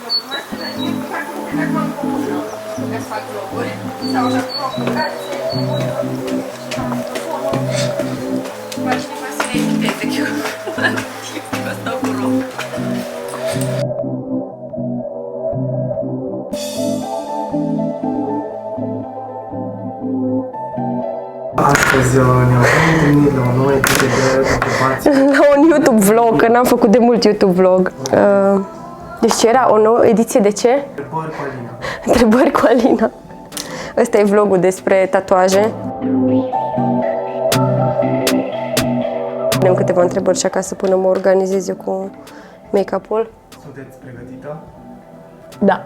Astăzi ne-am întâlnit la o nouă ediție de ocupație. La un YouTube vlog, că n-am făcut de mult YouTube vlog. Deci ce era? O nouă ediție de ce? Întrebări cu Alina. Întrebări cu Alina. Ăsta e vlogul despre tatuaje. Am câteva întrebări și acasă până mă organizez eu cu make-up-ul. Sunteți pregătită? Da.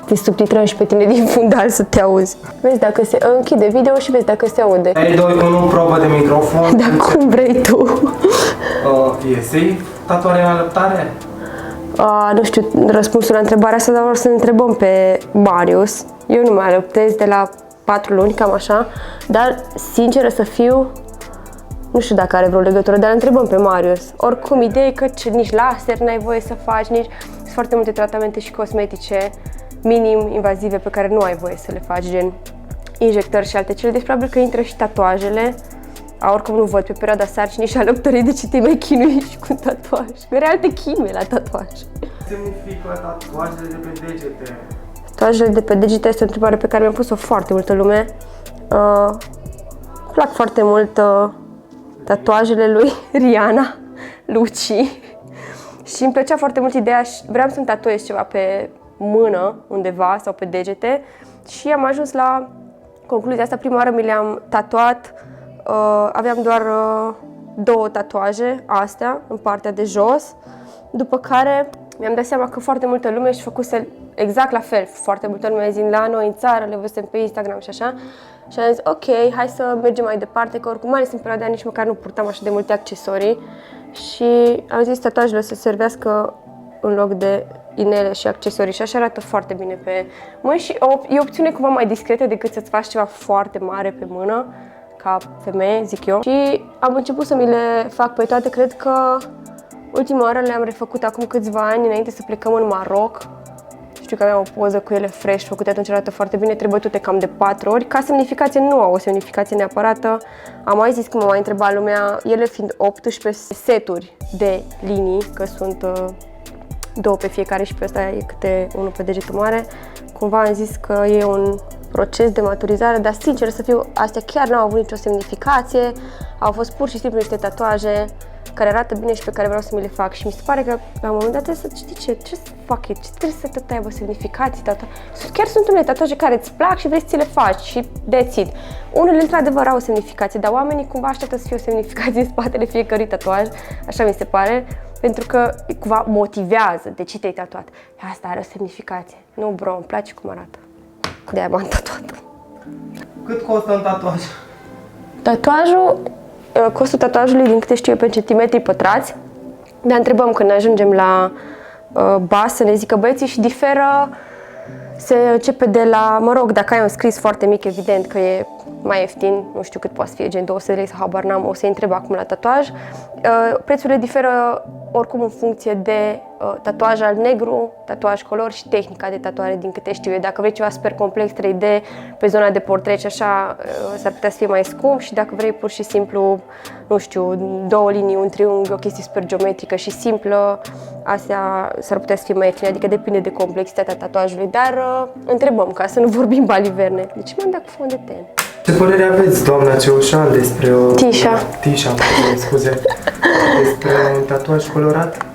Te subtitrăm și pe tine din fundal să te auzi. Vezi dacă se închide video și vezi dacă se aude. 3, 2, 1, probă de microfon. Da, cum vrei tu. E safe tatuarea în alăptare? Nu știu răspunsul la întrebarea asta, dar vreau să ne întrebăm pe Marius. Eu nu mai alăptez de la 4 luni, cam așa, dar sinceră să fiu, nu știu dacă are vreo legătură, dar întrebăm pe Marius. Oricum, ideea e că nici laser n-ai voie să faci, nici sunt foarte multe tratamente și cosmetice minim invazive pe care nu ai voie să le faci, gen injectări și alte cele. Deci probabil că intră și tatuajele. Oricum nu văd pe perioada sarcinii și alăptării de ce te mai chinui și cu tatuaj. Că are alte chime la tatuaj. Semnifică tatuajele de pe degete? Tatuajele de pe degete este o întrebare pe care mi-a pus-o foarte multă lume. Plac foarte mult tatuajele lui Rihanna, Luci. Și îmi plăcea foarte mult ideea și vreau să-mi tatuez ceva pe mână undeva sau pe degete și am ajuns la concluzia asta. Prima oară mi le-am tatuat, aveam doar 2 tatuaje, astea, în partea de jos, după care mi-am dat seama că foarte multă lume și făcuse exact la fel, foarte multă lume zi la noi în țară, le văzusem pe Instagram și așa. Și am zis, ok, hai să mergem mai departe, că oricum, mai ales în perioada aia, nici măcar nu purtam așa de multe accesorii. Și am zis tatuajele să servească în loc de inele și accesorii și așa arată foarte bine pe mâini și e o opțiune cumva mai discretă decât să-ți faci ceva foarte mare pe mână, ca femeie, zic eu. Și am început să mi le fac pe toate, cred că ultima oară le-am refăcut acum câțiva ani, înainte să plecăm în Maroc. Știu că aveam o poză cu ele fresh, făcute atunci, arată foarte bine, trebuie bătute cam de 4 ori. Ca semnificație nu au o semnificație neapărată. Am mai zis că mă mai întreba lumea, ele fiind 18 seturi de linii, că sunt 2 pe fiecare și pe ăsta e câte unul pe degetul mare. Cumva am zis că e un proces de maturizare, dar sincer să fiu, astea chiar n-au avut nicio semnificație. Au fost pur și simplu niște tatuaje care arată bine și pe care vreau să mi le fac. Și mi se pare că la un moment dat trebuie să știi ce fac it, ce trebuie să tot aibă semnificații, chiar sunt unele tatuaje care îți plac și vrei să ți le faci și that's it. Unele într-adevăr au o semnificație, dar oamenii cumva așteaptă să fie o semnificație în spatele fiecărui tatuaj, așa mi se pare, pentru că cumva motivează de ce te-ai tatuat. Asta are o semnificație. Nu, bro, îmi place cum arată. De-aia m-am tatuat. Cât costă un tatuaj? Costul tatuajului, din câte știu eu, pe centimetri pătrați, dar întrebăm când ajungem la bas să ne zică băieții și diferă, se începe de la, mă rog, dacă ai un scris foarte mic, evident că e mai ieftin, nu știu cât poate fi, gen 200 de lei sau habar n-am, o să-i întreb acum la tatuaj. Prețurile diferă oricum în funcție de tatuaj al negru, tatuaj color și tehnica de tatuare, din câte știu eu. Dacă vrei ceva super complex 3D pe zona de portret și așa, s-ar putea să fie mai scump, și dacă vrei pur și simplu, nu știu, 2 linii, un triunghi, o chestie super geometrică și simplă, astea s-ar putea să fie mai ieftine, adică depinde de complexitatea tatuajului, dar întrebăm ca să nu vorbim baliverne. Deci mi-am dat cu fond de ten. Ce părere aveți, doamna Ceușan, despre Tișa, scuze, despre un tatuaj colorat?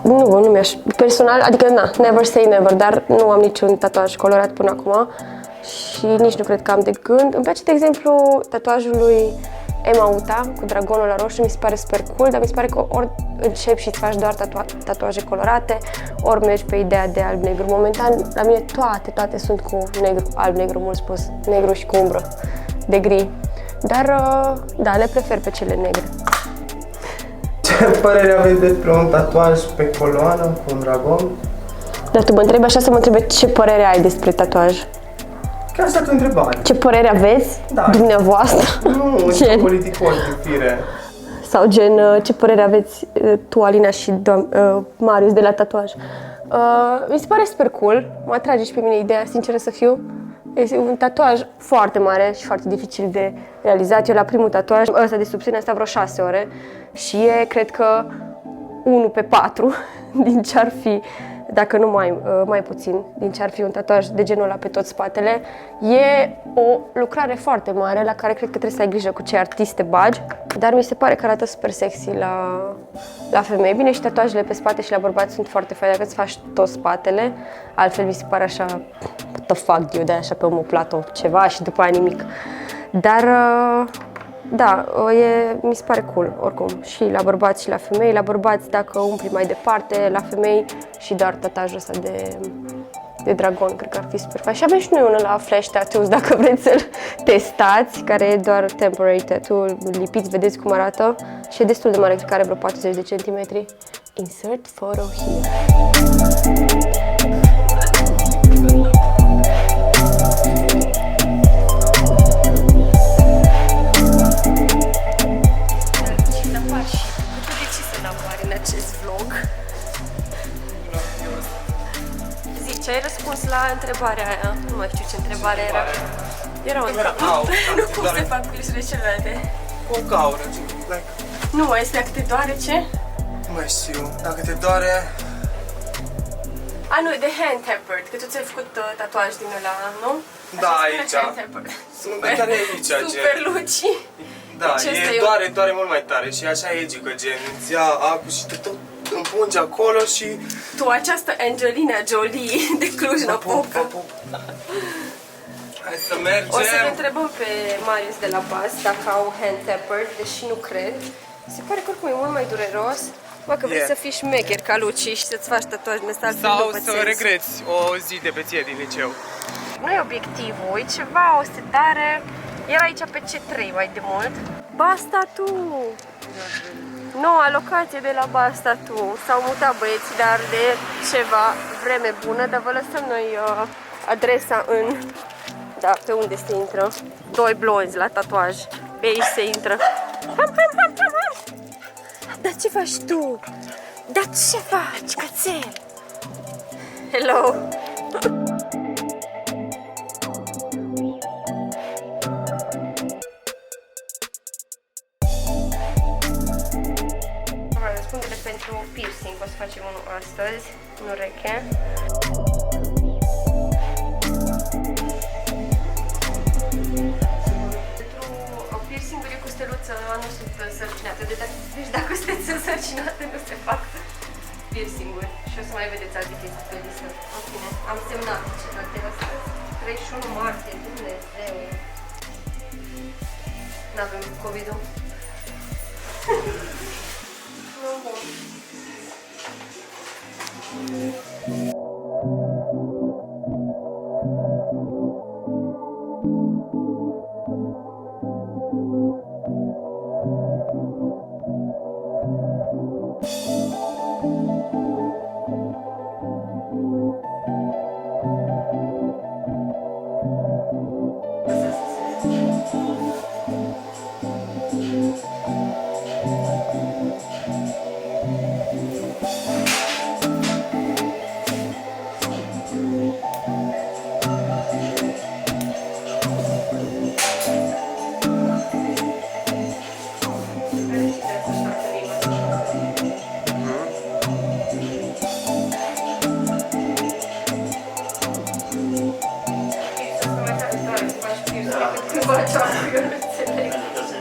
Nu mi-aș, personal, adică never say never, dar nu am niciun tatuaj colorat până acum și nici nu cred că am de gând. Îmi place, de exemplu, tatuajul lui Emma Uta cu dragonul la roșu, mi se pare super cool, dar mi se pare că ori începi și îți faci doar tatuaje colorate, ori mergi pe ideea de alb-negru. Momentan, la mine toate sunt cu negru, alb-negru, mult spus, negru și cu umbră de gri. Dar, da, le prefer pe cele negre. Ce părere aveți despre un tatuaj pe coloană cu un dragon? Dar tu mă întrebi așa să mă întrebi ce părere ai despre tatuaj? Chiar așa că întrebare. Ce părere aveți dumneavoastră? Nu, gen politicos de fire. Sau gen, ce părere aveți tu, Alina și Marius de la tatuaj? Mi se pare super cool, mă atrage și pe mine ideea, sinceră să fiu. Este un tatuaj foarte mare și foarte dificil de realizat. Eu la primul tatuaj, ăsta de subțire, asta vreo 6 ore și e, cred că, 1 pe 4 din ce ar fi, dacă nu mai puțin, din ce ar fi un tatuaj de genul ăla pe tot spatele. E o lucrare foarte mare la care cred că trebuie să ai grijă cu ce artist te bagi, dar mi se pare că arată super sexy la femei. Bine, și tatuajele pe spate și la bărbați sunt foarte faine dacă îți faci tot spatele, altfel mi se pare așa, what the fuck, eu de așa pe omoplato ceva și după aia nimic. Dar da, mi se pare cool, oricum, și la bărbați și la femei. La bărbați, dacă umpli mai departe, la femei și doar tatuajul ăsta de dragon, cred că ar fi super fain. Și avem și noi unul la Flash Tattoos, dacă vreți să-l testați, care e doar temporary tattoo, lipiți, vedeți cum arată și e destul de mare, cred că are vreo 40 de centimetri. Insert photo here. Ce ai răspuns la întrebarea aia? Nu mai știu ce întrebare era. Era o întrebare. Nu cum se fac plișurile celelalte. O gaură, Nu mai este dacă te doare ce? nu mai știu, dacă te doare... A, nu, e de hand tapered, că tu ți-ai făcut tatuaj din ăla, nu? Da, Așa aici. spune hand tapered. Super, Dar e aici, super luci. Da, Deci doare mult mai tare și așa e gică, gen, îți ia acul și te tot împungi acolo și... Tu, această Angelina Jolie de Cluj-Napoca. Hai să mergem. O să-l întrebăm pe Marius de la Bas dacă au hand tapered, deși nu cred. Se pare că oricum e mult mai dureros. Bă, că vrei să fii șmecher ca Luci și să-ți faci tatuaj din ăsta. Sau să regreți o zi de beție din liceu. Nu e obiectivul, e ceva, o setare. Era aici pe C3 mai de mult. Basta tu! Noua locație de la Basta tu. S-au mutat băieții, dar de ceva vreme bună, dar vă lăsăm noi adresa în... Da, pe unde se intră? Doi blonzi la tatuaj. Pe aici se intră. Ham, ham, ham, ham, ham. Dar ce faci tu? Dar ce faci, cățel? Hello! Răspundere pentru piercing, o să facem unul astăzi, în ureche. Pentru piercing-uri cu steluță nu sunt însărcinate, deci dacă sunteți însărcinate nu se fac piercing-uri și o să mai vedeți alte chestii pe listă. În fine, am semnat ce date astăzi, 31 martie, Dumnezeu! N-avem COVID-ul.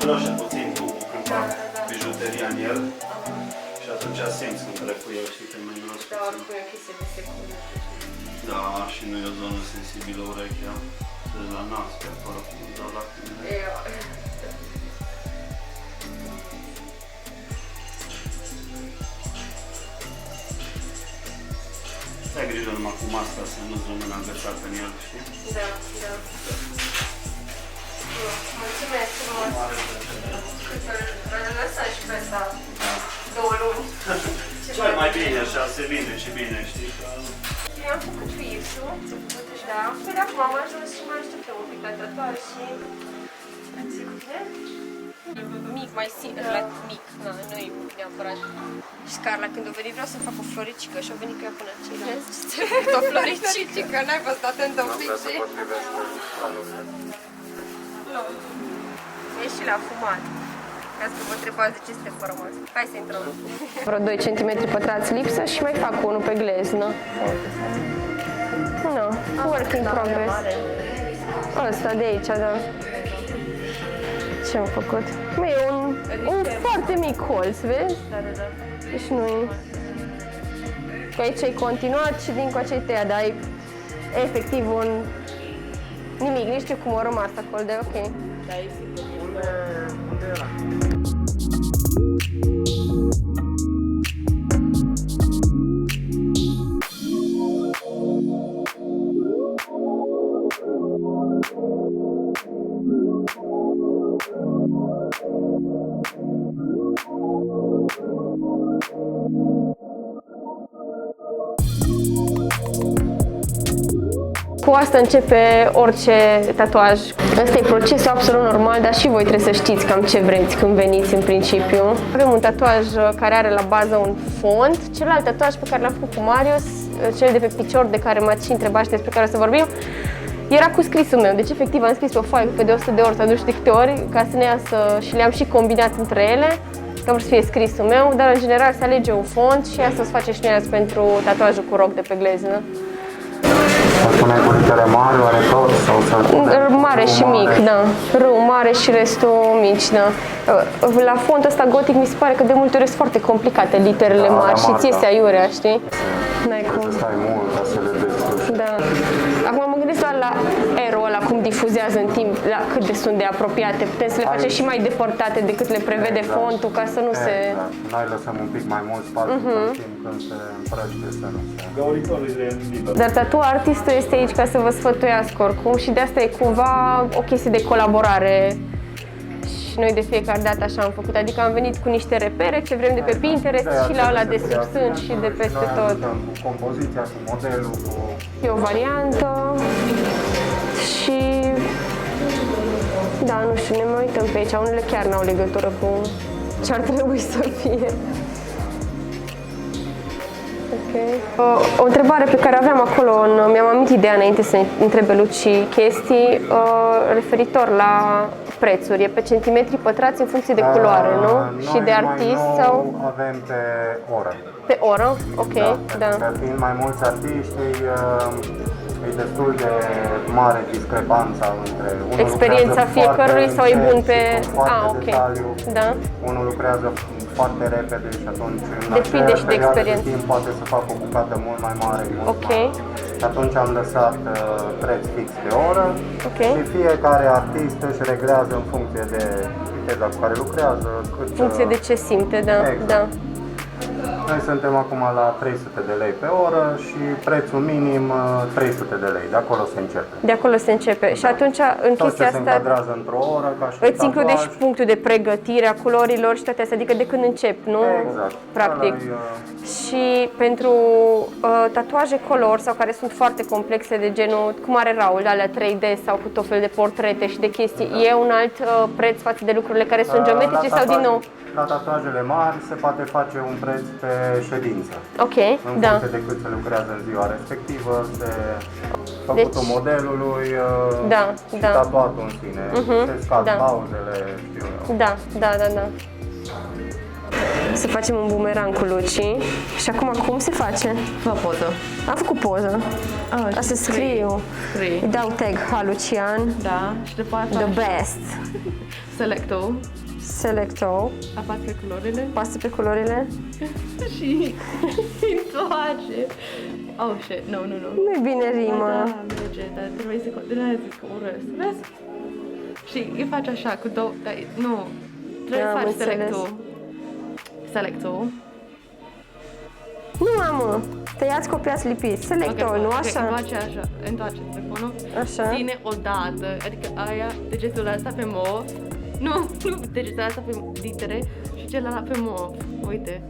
Roșe puțin cu când fac bijuteria în el și atunci simți când trec cu el și te mai miros puțin. Da, și nu e o zonă sensibilă urechea, de la nas, pe acolo cum dau lacrimile. Ai grijă numai cu masca să nu-ți rămână agățată în el, știi? Da, da. Mulțumesc frumos! Cât îl lăsat și pe asta 2 luni. Cel mai bine așa, se vinde și bine, știi? Eu am făcut fixul, ți-a făcut și da. Păi acum am ajuns și mai așteptăm un pic la tatuaj și... Ați cu bine? Mic, mai simplu, mic, nu e neapărat. Și Carla, când a venit, vreau să fac o floricică și a venit cu ea până aici. Vezi ce ți-ai făcut o floricică, n-ai văzut atent un pic și... E și la fumat. Ca să vă întrebați de ce este frumos. Hai să intrăm. Vreo 2 cm pătrați lipsă și mai fac unul pe gleznă. No, work in progress. Ăsta de aici, da. Ce am făcut? Măi, e un foarte mic colț, vezi? Da. Deci nu e... Că aici ai continuat și din coace ai tăiat, dar e efectiv un... Nimic, nici știu cum a rămas acolo, de ok. Da, e sigur. Unde era? Cu asta începe orice tatuaj. Ăsta e procesul absolut normal, dar și voi trebuie să știți cam ce vreți când veniți în principiu. Avem un tatuaj care are la bază un fond, celălalt tatuaj pe care l-am făcut cu Marius, cel de pe picior de care m-ați și întrebat și despre care o să vorbim, era cu scrisul meu, deci efectiv am scris pe o foaie pe de 100 de ori sau nu știu de câte ori, ca să ne iasă și le-am și combinat între ele, ca să fie scrisul meu, dar în general se alege un fond și asta o să face și noi azi pentru tatuajul cu roc de pe gleznă. Să punem cu litere mari, oare tot? Sau să mare și mic, da. Râu mare și restul mici, da. La font ăsta gotic mi se pare că de multe ori sunt foarte complicate literele mari și ți iese aiurea, știi? N-ai cum. Să stai mult ca să le desluși. Da. Acum mă gândesc doar la aerul ăla, cum difuzează în timp, la cât de sunt de apropiate. Putem să le facem și mai depărtate decât le prevede fontul, ca să nu se... Noi lăsăm un pic mai mult spațiu în timp când se împrăște să nu se... Găuritorul e liber. Dar tatu artistul este aici ca să vă sfătuiască oricum și de asta e cumva o chestie de colaborare. Și noi de fiecare dată așa am făcut, adică am venit cu niște repere, ce vrem de pe Pinterest și la ăla de sub sân și de peste tot. Cu compoziția, cu modelul, cu... E o variantă și da, nu știu, ne mai uităm pe aici, unele chiar n-au legătură cu ce ar trebui să fie. Okay. O întrebare pe care aveam acolo, mi-am amintit de ea înainte să întrebe Luci chestii referitor la prețuri. E pe centimetri pătrați în funcție de culoare, nu? Și de artist mai nou sau? avem pe oră. Pe oră? Ok, da. Că fiind mai mulți artiști, e destul de mare discrepanța între unul Experiența fiecărui sau e bun pe... Ok. Detaliu, Da. unul lucrează foarte repede și atunci în Depinde și de experiență. timp poate să facă o bucată mult mai mare, mult mare. Și atunci am lăsat preț fix pe oră și fiecare artist își reglează în funcție de viteza cu care lucrează. Cât, În funcție de ce simte, da. Exact. Da. Noi suntem acum la 300 de lei pe oră și prețul minim 300 de lei, de acolo se începe. De acolo se începe. Și atunci, în Tot chestia ce se asta, încadrează într-o oră, ca și îți include și punctul de pregătire a culorilor și toate astea, adică de când încep, nu? Exact. Practic. Și pentru tatuaje color sau care sunt foarte complexe de genul, cum are Raul, de alea 3D sau cu tot fel de portrete și de chestii, e un alt preț față de lucrurile care sunt geometrice sau din nou? La tatuajele mari se poate face un preț pe ședință. Ok, în da. funcție de cât se lucrează în ziua respectivă, se făcutul modelului și tatuatul în sine. Se scad pauzele, știu eu. Da. Să facem un bumerang cu Luci. Și acum cum se face? Fă poză. Am făcut poză. Asta scriu. Îi dau tag Lucian. Da. Și după aia The faci best. select-o. Select-o. Apați pe culorile. Pasă pe culorile. Și întoarce. Oh shit, nu. Nu-i bine rima. Da, merge, dar trebuie să de-aia zic că urăsc, vezi? Și îi faci așa cu două, dar nu, trebuie să faci select-o. Nu, mamă, tăiați, copiați, lipiți. Select-o, nu așa? Întoarce telefonul. Așa. Ține o dată, adică aia, degetul ăsta pe mov. Nu, degetul ăsta pe litere și celălalt pe mov. Uite.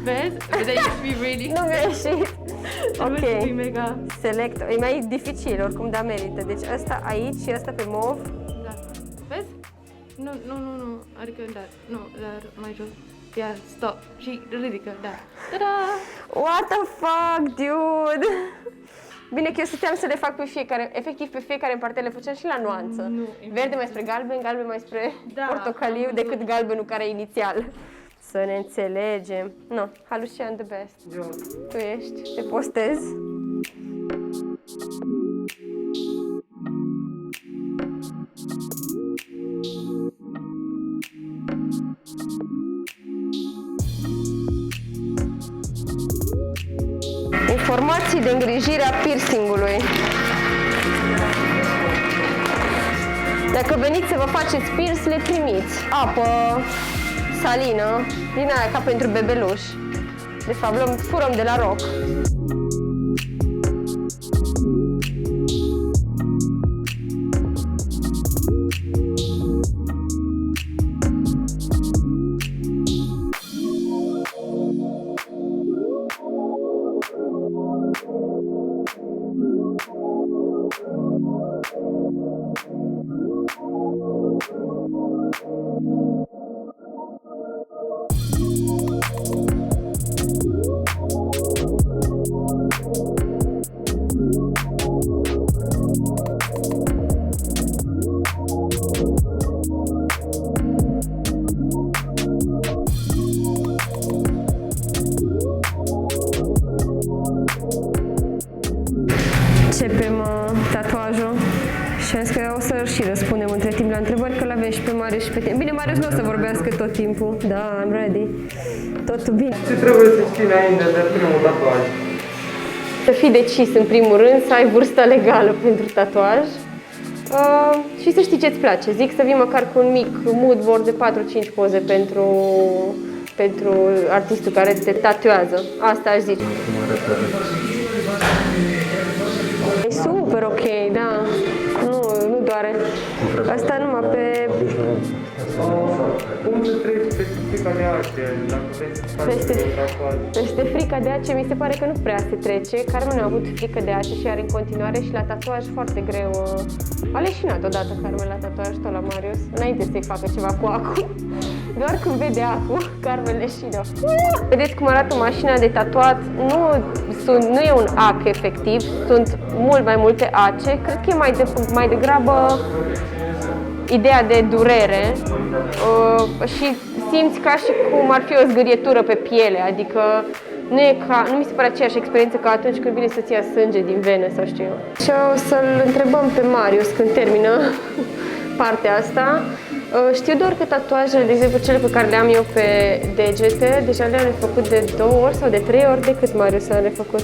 Vezi? Vedeai să fii really? Nu mi-a ieșit. Trebuie să fii mega... Select. E mai dificil, oricum, dar merită. Deci ăsta aici și ăsta pe mov. Da. Vezi? Nu, adică da, nu, dar mai jos. Ia, stop, și ridică, da. Ta-da! What the fuck, dude? Bine că eu stăteam să le fac pe fiecare, efectiv pe fiecare în parte le făceam și la nuanță. Verde mai spre galben, galben mai spre portocaliu, decât galbenul care e inițial. Să ne înțelegem. No, Halucian the best. Tu ești, te postez. Informații de îngrijire a piercingului. Dacă veniți să vă faceți piercing, le primiți. Apă salină, din aia ca pentru bebeluși. De fapt, furăm de la Roc. Începem tatuajul și am zis că o să și răspundem între timp la întrebări, că l-avem și pe Marius și pe tine. Bine, Marius nu o să vorbească tot timpul. Da, I'm ready. Totul bine. Ce trebuie să știi înainte de primul tatuaj? Să fii decis în primul rând, să ai vârsta legală pentru tatuaj și să știi ce-ți place. Zic să vii măcar cu un mic mood board de 4-5 poze pentru artistul care te tatuează. Asta aș zice. E super ok, da. Nu doare. Asta numai pe... Cum să treci peste frica de ace, dacă vrei să faci tatuaj? Peste frica de ace mi se pare că nu prea se trece. Carmen a avut frică de ace și are în continuare și la tatuaj foarte greu. A leșinat odată Carmen la tatuaj tot la Marius, înainte să-i facă ceva cu acu. Doar când vede acu, Carmen leșină. Vedeți cum arată mașina de tatuat? Nu e un ac efectiv, sunt mult mai multe ace. Cred că e mai degrabă ideea de durere și simți ca și cum ar fi o zgârietură pe piele, adică nu mi se pare aceeași experiență ca atunci când vine să-ți ia sânge din vene sau știu eu. Și o să-l întrebăm pe Marius când termină partea asta. Știu doar că tatuajele, de exemplu cele pe care le am eu pe degete, deja le-am refăcut de 2 ori sau de 3 ori. De cât, Marius, le-am refăcut?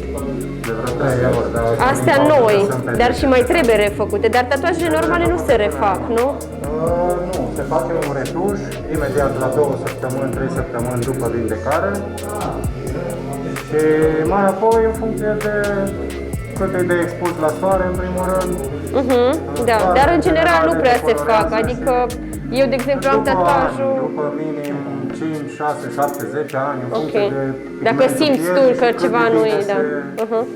De vreo 3 ori, dar... Astea noi, dar și mai trebuie refăcute. Dar tatuajele normale nu se refac, nu? Nu, se face un retuș imediat la 2 săptămâni, 3 săptămâni după vindecare. Și mai apoi, în funcție de cât e de expus la soare, în primul rând. Da, dar în general nu prea se fac, adică eu, de exemplu, am tatuajul... După minim 5, 6, 7, 10 ani, în funcție de... Dacă simți tu că ceva nu e, da.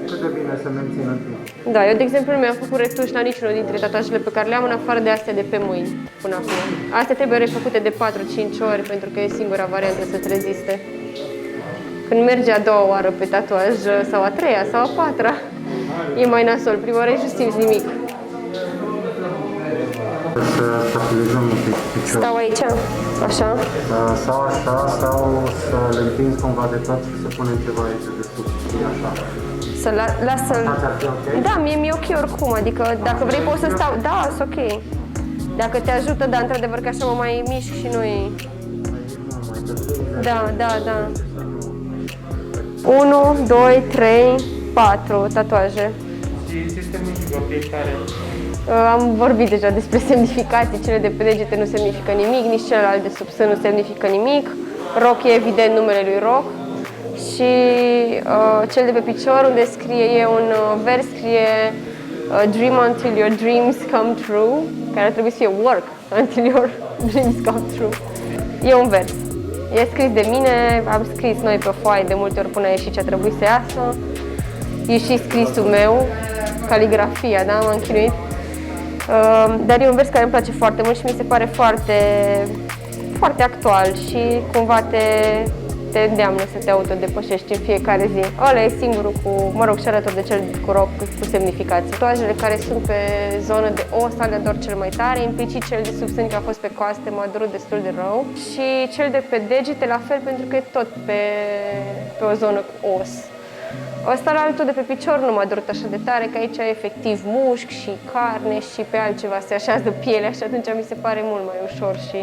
Cât de bine se mențină timp. Da, eu, de exemplu, nu mi-am făcut retuș la niciunul dintre tatuajele pe care le-am, în afară de astea de pe mâini, până acum. Astea trebuie refăcute de 4-5 ori, pentru că e singura variantă să-ți reziste. Când mergi a 2-a oară pe tatuaj, sau a 3-a, sau a 4-a, e mai nasol. Prima oară nu simți nimic. Să stabilizăm un pic piciorul. Stau aici, așa? Sau așa, sau să le împingi cumva de tot și să punem ceva aici de sus, așa. Lasă-l... Okay? Da, mie mi-e ok oricum, adică dacă vrei poți să stau... Da, sunt ok. Dacă te ajută, da, într-adevăr că așa mă mai mișc și noi... Da. 1, 2, 3, 4 tatuaje. Și sistemul de aplicare? Am vorbit deja despre semnificații, cele de pe degete nu semnifică nimic, nici celălalt de sub sân nu semnifică nimic. Roc e evident numele lui Roc. Și cel de pe picior, unde scrie un vers, scrie Dream until your dreams come true, care ar trebui să fie work until your dreams come true. E un vers. E scris de mine, am scris noi pe foaie de multe ori până a ieșit ce a trebuit să iasă. E și scrisul meu, caligrafia, da, m-am chinuit. Dar e un vers care îmi place foarte mult și mi se pare foarte, foarte actual și cumva te îndeamnă să te autodepășești în fiecare zi. Ăla e singurul și alături de cel cu rock cu semnificație. Tatuajele care sunt pe zonă de os alea doar cel mai tare, implicit cel de sub sân că a fost pe coaste, m-a durut destul de rău. Și cel de pe degete la fel pentru că e tot pe o zonă cu os. Ăsta la altul de pe picior nu m-a durut așa de tare, că aici e efectiv mușc și carne și pe altceva se așează pielea și atunci mi se pare mult mai ușor și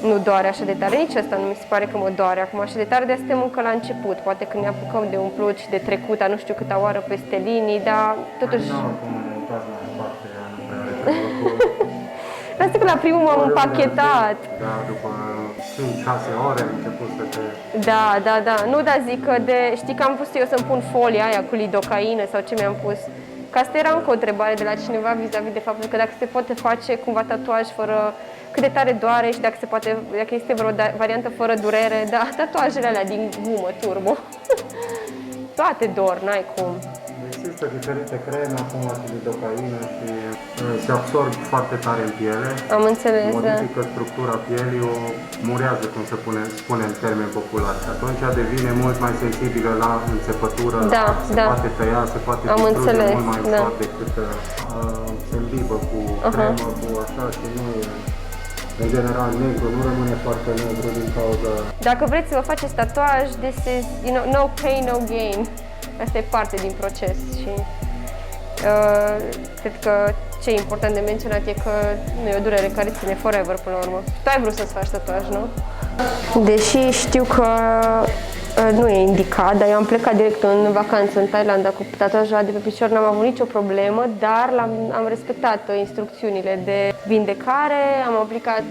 nu doare așa de tare. Nici asta nu mi se pare că mă doare acum așa de tare, de suntem încă la început. Poate când ne apucăm de umplut și de trecut, nu știu câta oară peste linii, dar totuși... Lasă că la primul m-am împachetat. Da, după 5-6 ore am început să te... Da. Nu, dar zic că știi că am pus eu să-mi pun folia aia cu lidocaină sau ce mi-am pus. Că asta era încă o întrebare de la cineva vis-a-vis de faptul că dacă se poate face cumva tatuaj fără cât de tare doare și dacă este vreo variantă fără durere, da, tatuajele alea din gumă, turbo. Toate dor, n-ai cum. Există diferite creme, acum și lidocaină și se absorb foarte tare în piele. Am înțeles, modifică structura pielii, o murează, cum se spune în termeni populari. Și atunci devine mult mai sensibilă la înțepătură, se poate tăia, se poate distruge mult mai ușor decât se îmbibă cu cremă, cu așa și nu e... În general, negru nu rămâne foarte negru din cauza... Dacă vreți să vă faceți tatuaj, this is, no pain, no gain. Asta e parte din proces și cred că ce e important de menționat e că nu e o durere care ține forever până la urmă. Tu ai vrut să-ți faci tatuaj, nu? Deși știu că nu e indicat, dar eu am plecat direct în vacanță în Thailanda cu tatuajul de pe picior, n-am avut nicio problemă, dar am respectat instrucțiunile de vindecare, am aplicat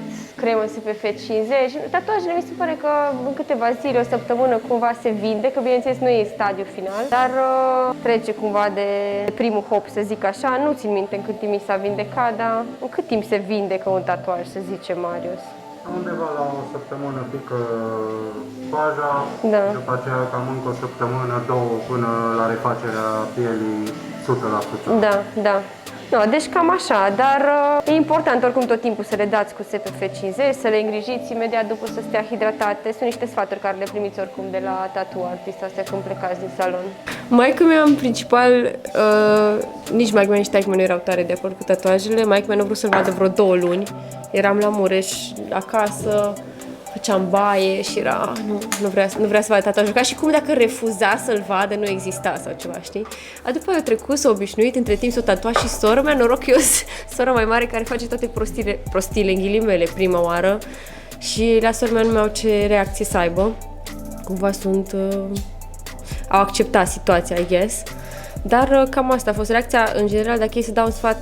cremă SPF 50. Tatuajele mi se pare că în câteva zile, o săptămână cumva se vindecă, bineînțeles nu e stadiul final, dar trece cumva de primul hop, să zic așa. Nu țin minte în cât timp mi s-a vindecat, dar în cât timp se vindecă un tatuaj, să zice Marius? Undeva la o săptămână pică coaja, după aceea cam încă o săptămână, 2 până la refacerea pielii 100%. Da. No, deci cam așa, dar e important oricum tot timpul să le dați cu SPF 50, să le îngrijiți imediat după să stea hidratate. Sunt niște sfaturi care le primiți oricum de la tattoo artist, astea când plecați din salon. Maică-mea în principal, nici maică-mea, nici taică-mea nu erau tare de acord cu tatuajele. Maică-mea nu a vrut să-l vadă vreo 2 luni. Eram la Mureș, acasă, făceam baie și era, nu vrea să vadă tatuajul, ca și cum dacă refuza să-l vadă, nu exista sau ceva, știi? După eu trecut, s-a obișnuit, între timp s-o tatuat și sora mea, noroc eu, sora mai mare care face toate prostile în ghilimele prima oară și la sora mea nu mai au ce reacție să aibă. Cumva au acceptat situația, I guess. Dar cam asta a fost reacția. În general, dacă e să dau un sfat,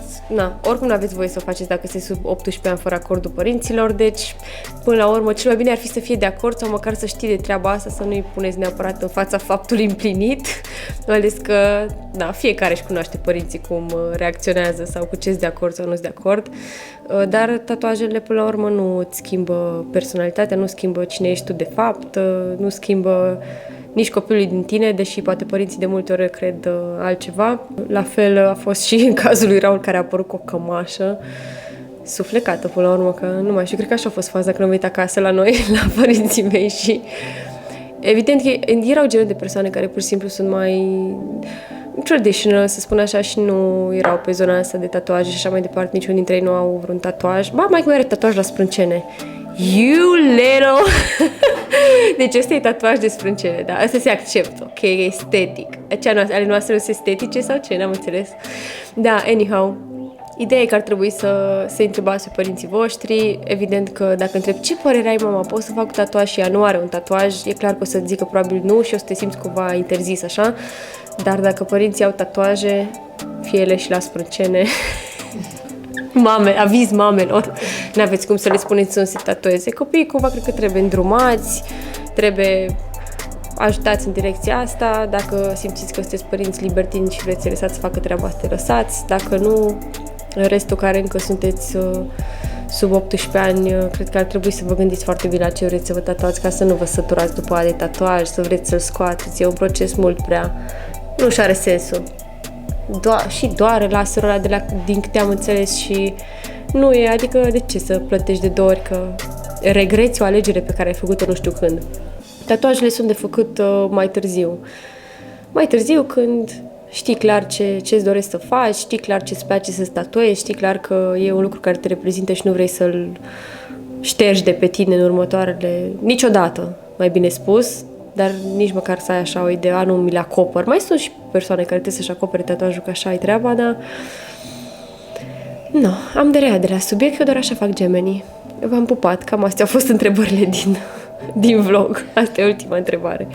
oricum nu aveți voie să o faceți dacă sunteți sub 18 ani fără acordul părinților, deci până la urmă cel mai bine ar fi să fie de acord sau măcar să știi de treaba asta, să nu-i puneți neapărat în fața faptului împlinit, mai ales că fiecare își cunoaște părinții cum reacționează sau cu ce-s de acord sau nu-s de acord, dar tatuajele până la urmă nu îți schimbă personalitatea, nu schimbă cine ești tu de fapt, nu schimbă nici copilului din tine, deși poate părinții de multe ori cred altceva. La fel a fost și în cazul lui Raul, care a apărut cu o cămașă suflecată până la urmă, că nu mai știu, cred că așa a fost faza când am venit acasă la noi, la părinții mei și evident că erau genul de persoane care pur și simplu sunt mai traditional, să spun așa, și nu erau pe zona asta de tatuaje și așa mai departe, niciunul dintre ei nu au vreun tatuaj. Mai are tatuaj la sprâncene. You little... Deci ăsta e tatuaj de sprâncene, da, asta se acceptă, ok, e estetic. Ale noastre sunt estetice sau ce? N-am înțeles. Da, anyhow, ideea e că ar trebui să întrebați pe părinții voștri. Evident că dacă întrebi ce părere ai, mama, pot să fac tatuaj și ea nu are un tatuaj, e clar că o să zică probabil nu și o să te simți cumva interzis așa. Dar dacă părinții au tatuaje, fie ele și la sprâncene... Aviz mamelor, n-aveți cum să le spuneți să nu se tatueze. Copiii cumva cred că trebuie îndrumați, trebuie ajutați în direcția asta. Dacă simțiți că sunteți părinți libertini și vreți să lăsați să facă treaba asta, lăsați. Dacă nu, restul care încă sunteți sub 18 ani, cred că ar trebui să vă gândiți foarte bine la ce vreți să vă tatuați, ca să nu vă săturați după aia de tatuaj, să vreți să-l scoateți. E un proces mult prea... Nu și are sensul. și doare laserul ăla din câte am înțeles și nu e, adică de ce să plătești de 2 ori că regreți o alegere pe care ai făcut-o nu știu când. Tatuajele sunt de făcut mai târziu. Mai târziu când știi clar ce-ți dorești să faci, știi clar ce-ți place să-ți tatuezi, știi clar că e un lucru care te reprezintă și nu vrei să-l ștergi de pe tine în următoarele... Niciodată, mai bine spus, dar nici măcar să ai așa o idee, nu mi le acopăr. Mai sunt și persoane care trebuie să-și acopere tatuajul, că așa e treaba, dar... Nu, am de la subiect, eu doar așa fac gemenii. V-am pupat, cam astea au fost întrebările din vlog. Asta e ultima întrebare.